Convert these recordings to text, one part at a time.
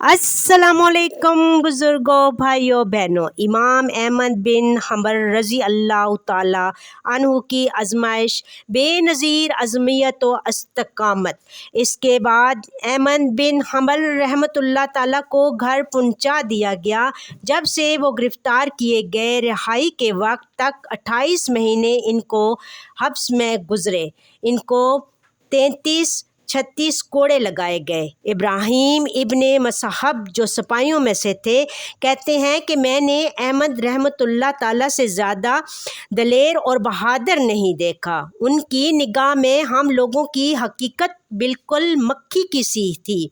अस्सलामुअलैकुम बुज़ुर्गों, भाइयों बहनों। इमाम अहमद बिन हंबल रज़ी अल्लाह ताला अन्हु की आजमाइश बेनज़ीर अज़मियत व इस्तक़ामत। इसके बाद अहमद बिन हंबल रहमतुल्लाह ताला को घर पहुंचा दिया गया। जब से वो गिरफ़्तार किए गए, रिहाई के वक्त तक 28 महीने इनको हब्स में गुज़रे। इनको 33-36 कोड़े लगाए गए। इब्राहीम इब्ने मसहब जो सिपाहियों में से थे, कहते हैं कि मैंने अहमद रहमतुल्लाह ताला से ज़्यादा दलेर और बहादुर नहीं देखा। उनकी निगाह में हम लोगों की हकीकत बिल्कुल मक्खी की सी थी।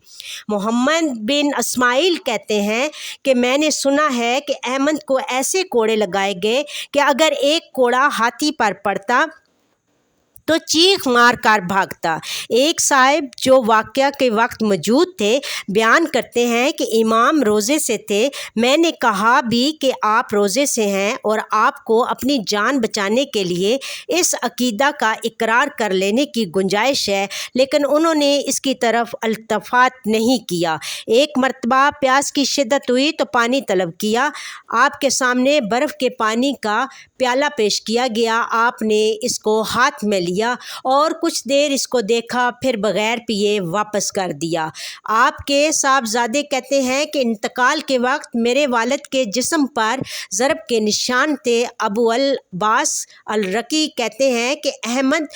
मोहम्मद बिन इस्माइल कहते हैं कि मैंने सुना है कि अहमद को ऐसे कोड़े लगाए गए कि अगर एक कोड़ा हाथी पर पड़ता तो चीख मार कर भागता। एक साहिब जो वाक़या के वक्त मौजूद थे बयान करते हैं कि इमाम रोज़े से थे। मैंने कहा भी कि आप रोज़े से हैं और आपको अपनी जान बचाने के लिए इस अकीदा का इकरार कर लेने की गुंजाइश है, लेकिन उन्होंने इसकी तरफ अल्तफ़ात नहीं किया। एक मरतबा प्यास की शिद्दत हुई तो पानी तलब किया। आपके सामने बर्फ़ के पानी का प्याला पेश किया गया। आपने इसको हाथ में लिया और कुछ देर इसको देखा, फिर बग़ैर पिए वापस कर दिया। आपके साहबजादे कहते हैं कि इंतकाल के वक्त मेरे वालिद के जिस्म पर ज़रब के निशान थे। अबू अल अब्बास अल रकी कहते हैं कि अहमद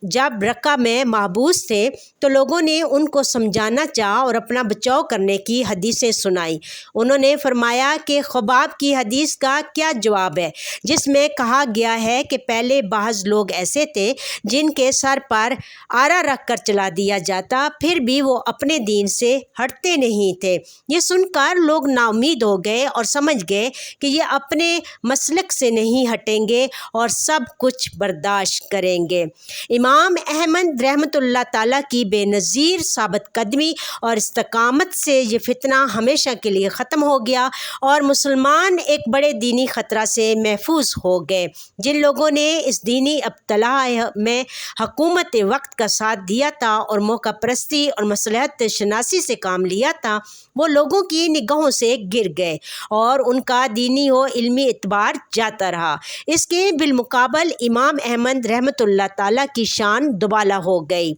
जब रक्का में महबूस थे तो लोगों ने उनको समझाना चाहा और अपना बचाव करने की हदीसें सुनाई। उन्होंने फरमाया कि ख़ुबाब की हदीस का क्या जवाब है, जिसमें कहा गया है कि पहले बाज़ लोग ऐसे थे जिनके सर पर आरा रख कर चला दिया जाता, फिर भी वो अपने दीन से हटते नहीं थे। ये सुनकर लोग नाउमीद हो गए और समझ गए कि ये अपने मसलक से नहीं हटेंगे और सब कुछ बर्दाश्त करेंगे। इमाम अहमद रहमतुल्लाह ताला की बेनज़ीर साबित कदमी और इस्तकामत से ये फितना हमेशा के लिए ख़त्म हो गया और मुसलमान एक बड़े दीनी ख़तरा से महफूज हो गए। जिन लोगों ने इस दीनी इब्तला में हकूमत वक्त का साथ दिया था और मौका परस्ती और मसलहत शनासी से काम लिया था, वो लोगों की निगाहों से गिर गए और उनका दीनी व इल्मी एतबार जाता रहा। इसके बिलमुकाबल इमाम अहमद रहमतुल्लाह ताला की शान दुबाला हो गई।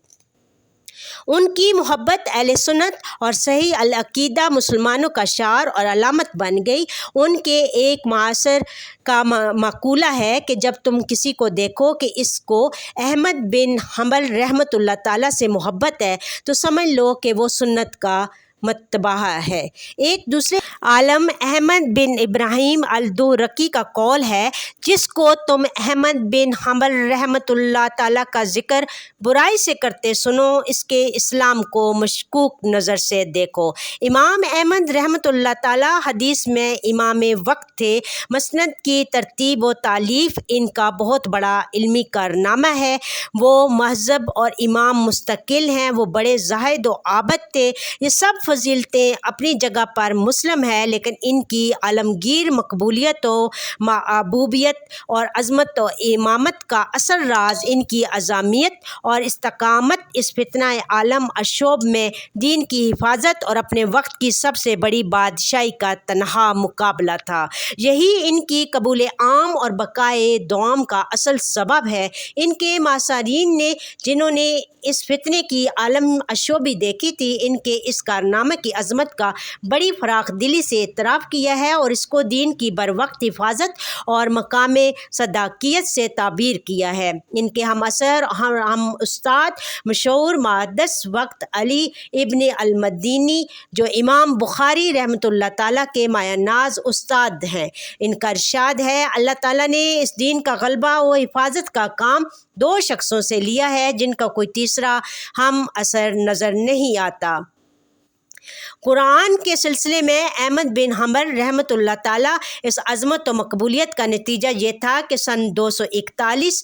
उनकी मोहब्बत अहले सुन्नत और सही अल अकीदा मुसलमानों का शार और अलामत बन गई। उनके एक मासर का मकूला है कि जब तुम किसी को देखो कि इसको अहमद बिन हंबल रहमतुल्लाह ताला से मोहब्बत है तो समझ लो कि वो सुन्नत का मतबाह है। एक दूसरे आलम अहमद बिन इब्राहीम अल दुरकी का कौल है, जिसको तुम अहमद बिन हंबल रहमतुल्लाह ताला का जिक्र बुराई से करते सुनो, इसके इस्लाम को मशकूक नज़र से देखो। इमाम अहमद रहमतुल्लाह ताला हदीस में इमाम वक्त थे। मसनद की तरतीब व तालीफ इनका बहुत बड़ा इल्मी कारनामा है। वो महज़ब और इमाम मुस्तकिल हैं। वो बड़े ज़ाहिद व आबद थे। ये सब फजीलतें अपनी जगह पर मुस्लिम है, लेकिन इनकी आलमगीर मकबूलियत व महबूबियत और अज़मत व इमामत का असल राज इनकी अज़ामियत और इस्तकामत इस फितना आलम अशोब में दीन की हिफाजत और अपने वक्त की सबसे बड़ी बादशाही का तनहा मुकाबला था। यही इनकी कबूल आम और बकाए दौम का असल सबब है। इनके मासारीन ने जिन्होंने इस फितने की आलम अशोबी देखी थी, इनके इस कारनामे की अज़मत का बड़ी फ़राख दिली से इतराफ़ किया है और इसको दीन की बर वक्त हिफाजत और मकाम सदाकियत से ताबीर किया है। इनके हम असर हम उस्ताद मशहूर मुहद्दिस वक्त अली इब्ने अल मदीनी जो इमाम बुखारी रहमतुल्लाह ताला के मायानाज उस्ताद हैं, इनका इरशाद है, अल्लाह ताला ने इस दीन का गलबा व हिफाजत का काम दो शख्सों से लिया है जिनका कोई तीसरा हम असर नज़र नहीं आता। कुरान के सिलसिले में अहमद बिन हंबल रहमतुल्लाह ताला इस अज़मत व मकबूलियत का नतीजा ये था कि सन 241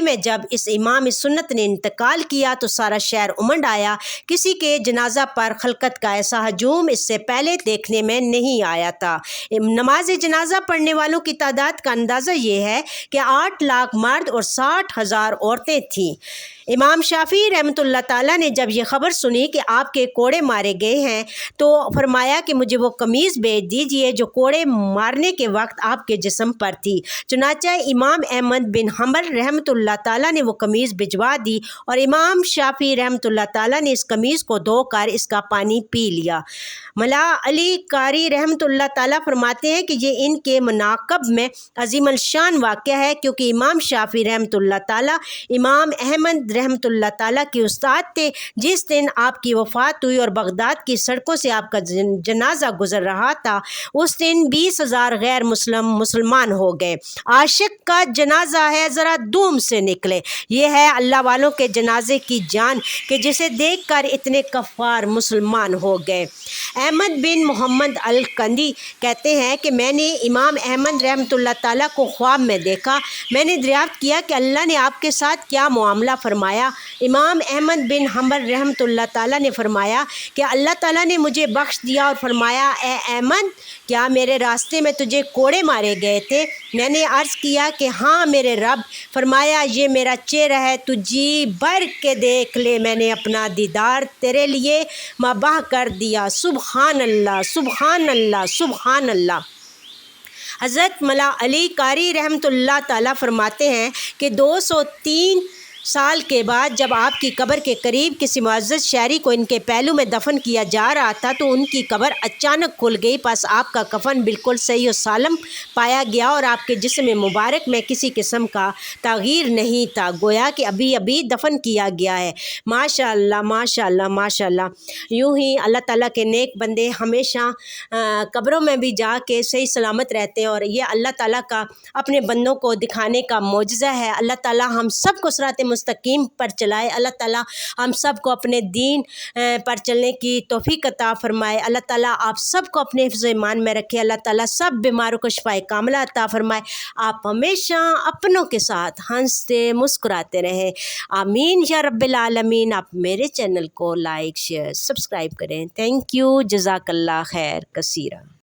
में जब इस इमाम सुन्नत ने इंतकाल किया तो सारा शहर उमड़ आया। किसी के जनाजा पर खलकत का ऐसा हजूम इससे पहले देखने में नहीं आया था। नमाज जनाजा पढ़ने वालों की तादाद का अंदाज़ा ये है कि 8 लाख मर्द और 60,000 औरतें थीं। इमाम शाफी रहमतुल्लाह ताला ने जब ये ख़बर सुनी कि आपके कोड़े मारे गए हैं تو فرمایا کہ مجھے وہ قمیض بھیج دیجیے جو کوڑے مارنے کے وقت آپ کے جسم پر تھی۔ چنانچہ امام احمد بن حنبل رحمۃ اللہ تعالیٰ نے وہ قمیض بھجوا دی اور امام شافعی رحمۃ اللہ تعالیٰ نے اس قمیض کو دھو کر اس کا پانی پی لیا۔ ملا علی قاری رحمۃ اللہ تعالیٰ فرماتے ہیں کہ یہ ان کے مناقب میں عظیم الشان واقعہ ہے، کیونکہ امام شافعی رحمۃ اللہ تعالیٰ امام احمد رحمۃ اللہ تعالیٰ کے استاد تھے۔ جس دن آپ کی وفات ہوئی اور بغداد کی سڑکوں سے آپ کا جنازہ گزر رہا تھا، اس دن 20,000 غیر مسلمان ہو گئے۔ عاشق کا جنازہ ہے، ذرا دوم سے نکلے۔ یہ ہے اللہ والوں کے جنازے کی جان کہ جسے دیکھ کر اتنے کفار مسلمان ہو گئے۔ احمد بن محمد الکندی کہتے ہیں کہ میں نے امام احمد رحمۃ اللہ تعالیٰ کو خواب میں دیکھا۔ میں نے دریافت کیا کہ اللہ نے آپ کے ساتھ کیا معاملہ فرمایا۔ امام احمد بن حنبل رحمۃ اللہ تعالیٰ نے فرمایا کہ اللہ تعالیٰ نے مجھے بخش دیا اور فرمایا، اے احمد، کیا میرے راستے میں تجھے کوڑے مارے گئے تھے؟ میں نے عرض کیا کہ ہاں میرے رب۔ فرمایا، یہ میرا چہرہ ہے، تو جی بھر کے دیکھ لے، میں نے اپنا دیدار تیرے لیے مباح کر دیا۔ سبحان اللہ، سبحان اللہ، سبحان اللہ۔ حضرت ملا علی قاری رحمۃ اللہ تعالیٰ فرماتے ہیں کہ 203 سال کے بعد جب آپ کی قبر کے قریب کسی معزز شہری کو ان کے پہلو میں دفن کیا جا رہا تھا تو ان کی قبر اچانک کھل گئی، پس آپ کا کفن بالکل صحیح و سالم پایا گیا اور آپ کے جسم مبارک میں کسی قسم کا تغیر نہیں تھا، گویا کہ ابھی ابھی دفن کیا گیا ہے۔ ماشاء اللہ، ماشاء اللہ، ماشاء اللہ۔ یوں ہی اللہ تعالیٰ کے نیک بندے ہمیشہ قبروں میں بھی جا کے صحیح سلامت رہتے ہیں، اور یہ اللہ تعالیٰ کا اپنے بندوں کو دکھانے کا معجزہ ہے۔ اللہ تعالیٰ ہم سب کو صراط مستقیم پر چلائے، اللہ تعالیٰ ہم سب کو اپنے دین پر چلنے کی توفیق عطا فرمائے، اللہ تعالیٰ آپ سب کو اپنے حفظ و ایمان میں رکھے، اللہ تعالیٰ سب بیماروں کو شفائے کاملہ عطا فرمائے۔ آپ ہمیشہ اپنوں کے ساتھ ہنستے مسکراتے رہیں، آمین یا رب العالمین۔ آپ میرے چینل کو لائک، شیئر، سبسکرائب کریں۔ تھینک یو، جزاک اللہ خیر کثیرہ۔